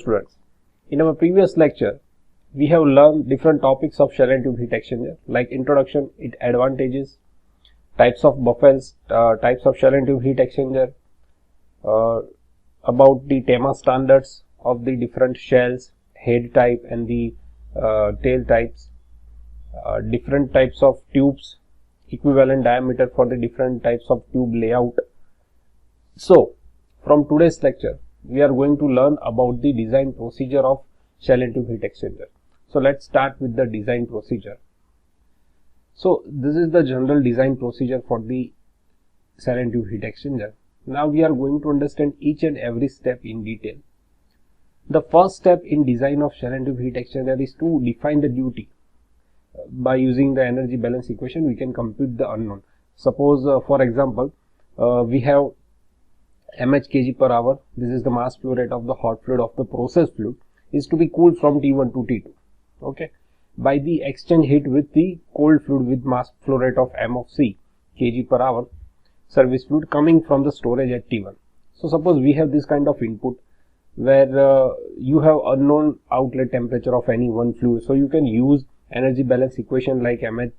students, in our previous lecture we have learned different topics of shell and tube heat exchanger like introduction, its advantages, types of buffers, types of shell and tube heat exchanger, about the TEMA standards of the different shells, head type and the tail types, different types of tubes, equivalent diameter for the different types of tube layout. So from today's lecture we are going to learn about the design procedure of shell and tube heat exchanger. So let's start with the design procedure. So this is the general design procedure for the shell and tube heat exchanger. Now we are going to understand each and every step in detail. The first step in design of shell and tube heat exchanger is to define the duty. By using the energy balance equation we can compute the unknown. Suppose for example we have mh kg per hour. This is the mass flow rate of the hot fluid of the process fluid is to be cooled from T1 to T2. Okay, by the exchange heat with the cold fluid with mass flow rate of m of c kg per hour service fluid coming from the storage at T1. So suppose we have this kind of input where you have unknown outlet temperature of any one fluid, so you can use energy balance equation like mh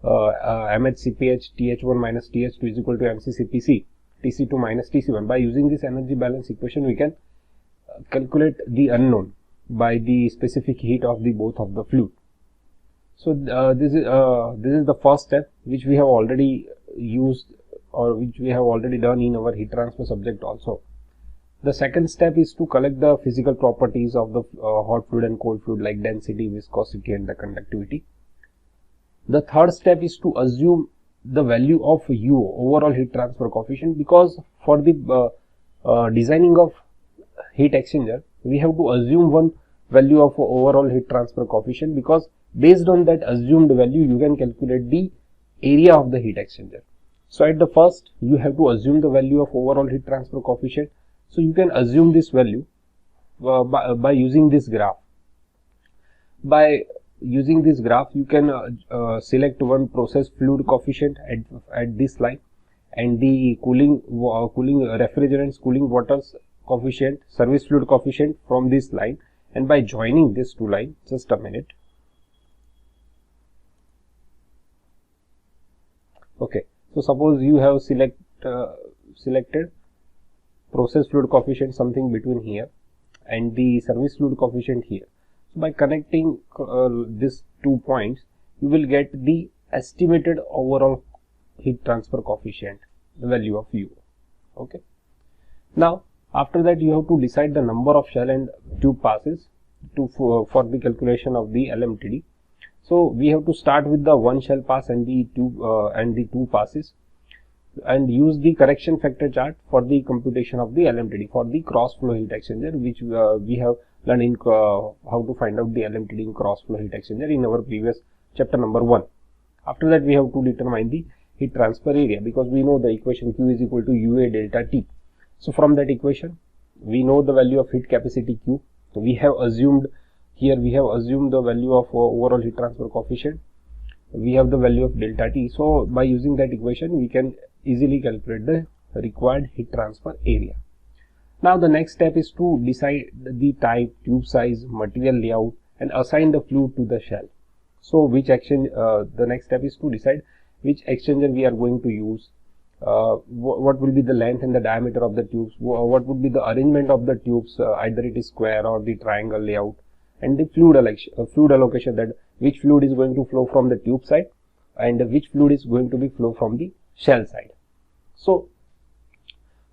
Cph Th1 minus Th2 is equal to mc Cpc Tc2 minus Tc1. By using this energy balance equation we can calculate the unknown by the specific heat of the both of the fluid. So this is the first step which we have already used or which we have already done in our heat transfer subject also. The second step is to collect the physical properties of the hot fluid and cold fluid like density, viscosity and the conductivity. The third step is to assume the value of U, overall heat transfer coefficient, because for the designing of heat exchanger we have to assume one value of overall heat transfer coefficient, because based on that assumed value you can calculate the area of the heat exchanger. So at the first you have to assume the value of overall heat transfer coefficient. So you can assume this value by using this graph. By using this graph you can select one process fluid coefficient at this line and the cooling refrigerants cooling waters coefficient, service fluid coefficient from this line, and by joining these two lines, just a minute. Okay, so suppose you have selected process fluid coefficient something between here and the service fluid coefficient here. So by connecting these 2 points you will get the estimated overall heat transfer coefficient, the value of U. Okay, now after that you have to decide the number of shell and tube passes for the calculation of the LMTD. So we have to start with the one shell pass and the two passes, and use the correction factor chart for the computation of the LMTD for the cross flow heat exchanger, which we have learned in how to find out the LMTD in cross flow heat exchanger in our previous chapter number 1. After that we have to determine the heat transfer area, because we know the equation Q is equal to UA delta T. So from that equation we know the value of heat capacity Q. We have assumed here the value of overall heat transfer coefficient. We have the value of delta T. So by using that equation we can easily calculate the required heat transfer area. Now the next step is to decide the type, tube size, material layout and assign the fluid to the shell. So the next step is to decide which exchanger we are going to use, what will be the length and the diameter of the tubes, what would be the arrangement of the tubes, either it is square or the triangle layout, and the fluid allocation, that which fluid is going to flow from the tube side and which fluid is going to be flow from the shell side. So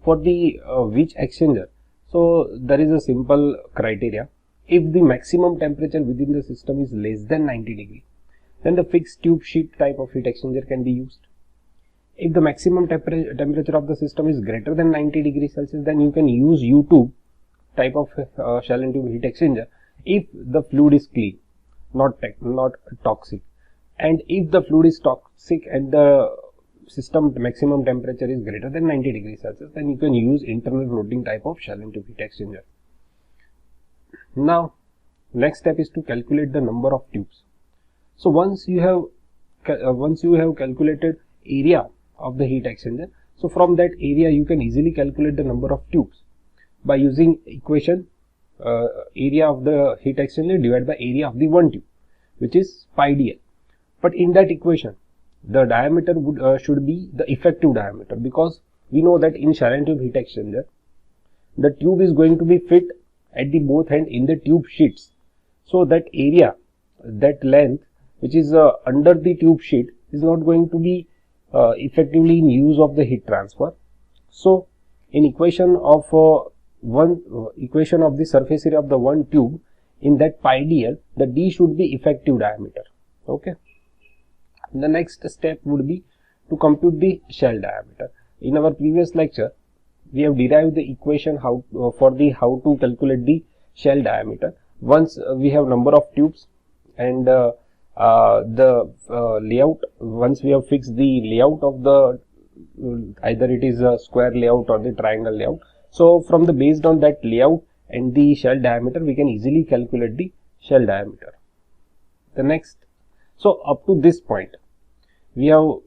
for the which exchanger, so there is a simple criteria. If the maximum temperature within the system is less than 90 degree, then the fixed tube sheet type of heat exchanger can be used. If the maximum temperature of the system is greater than 90 degrees Celsius, then you can use U-tube type of shell and tube heat exchanger if the fluid is clean, not toxic. And if the fluid is toxic and the system maximum temperature is greater than 90 degrees Celsius, then you can use internal floating type of shell and tube heat exchanger. Now next step is to calculate the number of tubes. So once you have calculated area of the heat exchanger, so from that area you can easily calculate the number of tubes by using equation area of the heat exchanger divided by area of the one tube, which is pi dl. But in that equation, the diameter would should be the effective diameter, because we know that in shell and tube heat exchanger, the tube is going to be fit at the both end in the tube sheets. So that area, that length which is under the tube sheet is not going to be effectively in use of the heat transfer. So in equation of equation of the surface area of the one tube, in that pi dl, the d should be effective diameter. Okay. The next step would be to compute the shell diameter. In our previous lecture, we have derived the equation how to calculate the shell diameter. Once we have number of tubes and the layout, once we have fixed the layout of the either it is a square layout or the triangle layout. So from the based on that layout and the shell diameter, we can easily calculate the shell diameter. The next, so up to this point, we have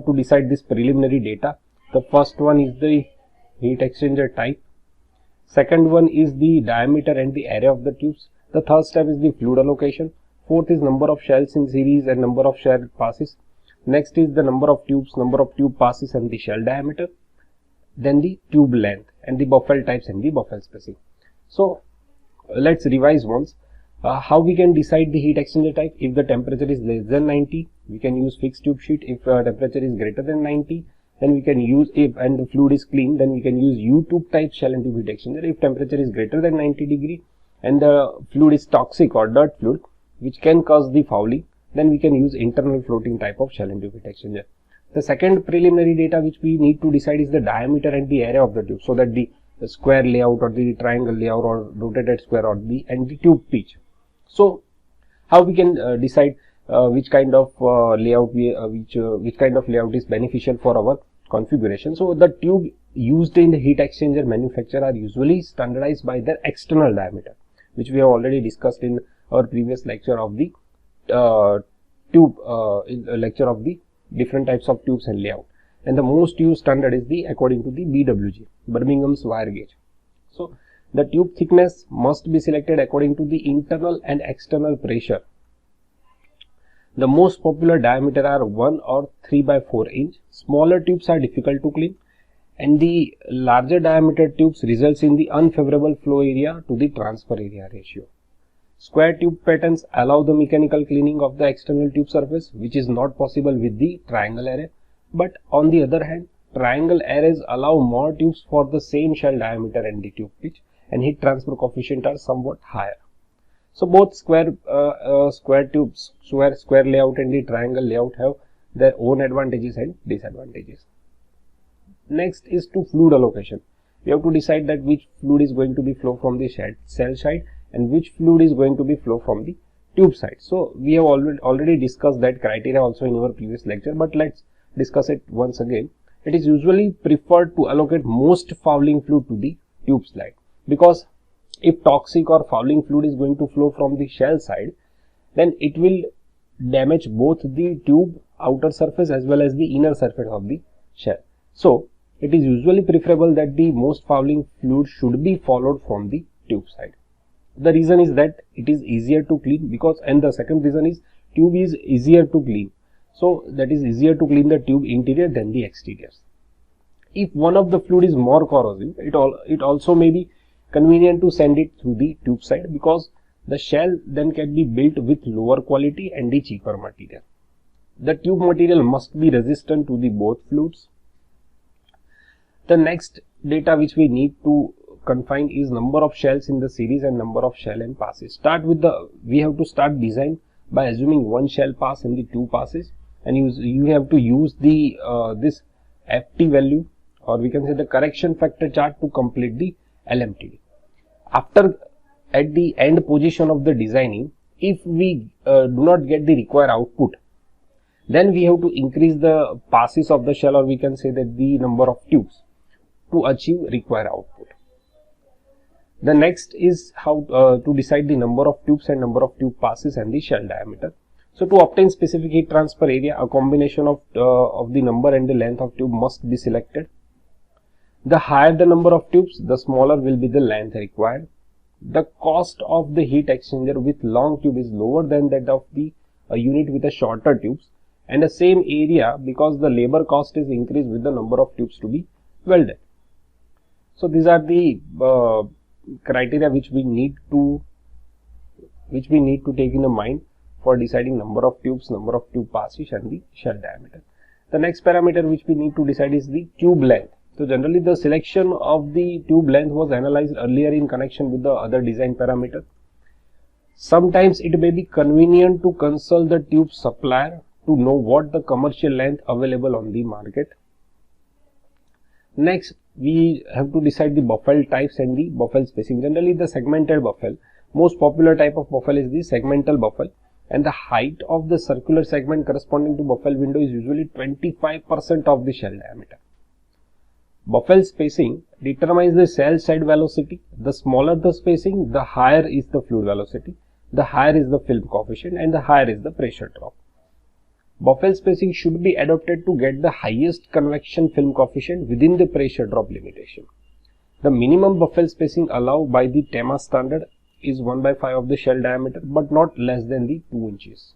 to decide this preliminary data. The first one is the heat exchanger type. Second one is the diameter and the area of the tubes. The third step is the fluid allocation. Fourth is number of shells in series and number of shell passes. Next is the number of tubes, number of tube passes and the shell diameter. Then the tube length and the buffel types and the buffel spacing. So let's revise once. How we can decide the heat exchanger type? If the temperature is less than 90, we can use fixed tube sheet. If temperature is greater than 90, then we can use, and the fluid is clean, then we can use U-tube type shell and tube heat exchanger. If temperature is greater than 90 degree and the fluid is toxic or dirt fluid, which can cause the fouling, then we can use internal floating type of shell and tube heat exchanger. The second preliminary data which we need to decide is the diameter and the area of the tube, so that the square layout or the triangle layout or rotated square or the tube pitch. So how we can decide which kind of layout which kind of layout is beneficial for our configuration. So the tube used in the heat exchanger manufacture are usually standardized by their external diameter, which we have already discussed in our previous lecture of the lecture of the different types of tubes and layout. And the most used standard is the according to the BWG, Birmingham's wire gauge. So the tube thickness must be selected according to the internal and external pressure. The most popular diameter are 1 or 3 by 4 inch. Smaller tubes are difficult to clean, and the larger diameter tubes results in the unfavorable flow area to the transfer area ratio. Square tube patterns allow the mechanical cleaning of the external tube surface, which is not possible with the triangle array. But on the other hand, triangle arrays allow more tubes for the same shell diameter and the tube pitch, and heat transfer coefficient are somewhat higher. So both square tubes, square layout and the triangle layout have their own advantages and disadvantages. Next is to fluid allocation. We have to decide that which fluid is going to be flow from the cell side and which fluid is going to be flow from the tube side. So we have already discussed that criteria also in our previous lecture, but let's discuss it once again. It is usually preferred to allocate most fouling fluid to the tube side, because if toxic or fouling fluid is going to flow from the shell side, then it will damage both the tube outer surface as well as the inner surface of the shell. So it is usually preferable that the most fouling fluid should be followed from the tube side. The reason is that it is easier to clean, and the second reason is tube is easier to clean. So that is easier to clean the tube interior than the exteriors. If one of the fluid is more corrosive, it also may be convenient to send it through the tube side, because the shell then can be built with lower quality and the cheaper material. The tube material must be resistant to the both fluids. The next data which we need to confine is number of shells in the series and number of shell and passes. We have to start design by assuming one shell pass in the two passes, and you have to use the this FT value, or we can say the correction factor chart, to complete the LMTD. After, at the end position of the designing, if we do not get the required output, then we have to increase the passes of the shell, or we can say that the number of tubes, to achieve required output. The next is how to decide the number of tubes and number of tube passes and the shell diameter. So to obtain specific heat transfer area, a combination of the number and the length of tube must be selected. The higher the number of tubes, the smaller will be the length required. The cost of the heat exchanger with long tube is lower than that of the unit with a shorter tubes, and the same area because the labor cost is increased with the number of tubes to be welded. So these are the criteria which we need to take in mind for deciding number of tubes, number of tube passes, and the shell diameter. The next parameter which we need to decide is the tube length. So generally the selection of the tube length was analyzed earlier in connection with the other design parameter. Sometimes it may be convenient to consult the tube supplier to know what the commercial length available on the market. Next, we have to decide the buffle types and the buffle spacing. Generally the segmented buffle, most popular type of buffle is the segmental buffle, and the height of the circular segment corresponding to buffle window is usually 25% of the shell diameter. Buffle spacing determines the shell side velocity. The smaller the spacing, the higher is the fluid velocity, the higher is the film coefficient, and the higher is the pressure drop. Buffle spacing should be adopted to get the highest convection film coefficient within the pressure drop limitation. The minimum buffle spacing allowed by the TEMA standard is 1/5 of the shell diameter, but not less than the 2 inches.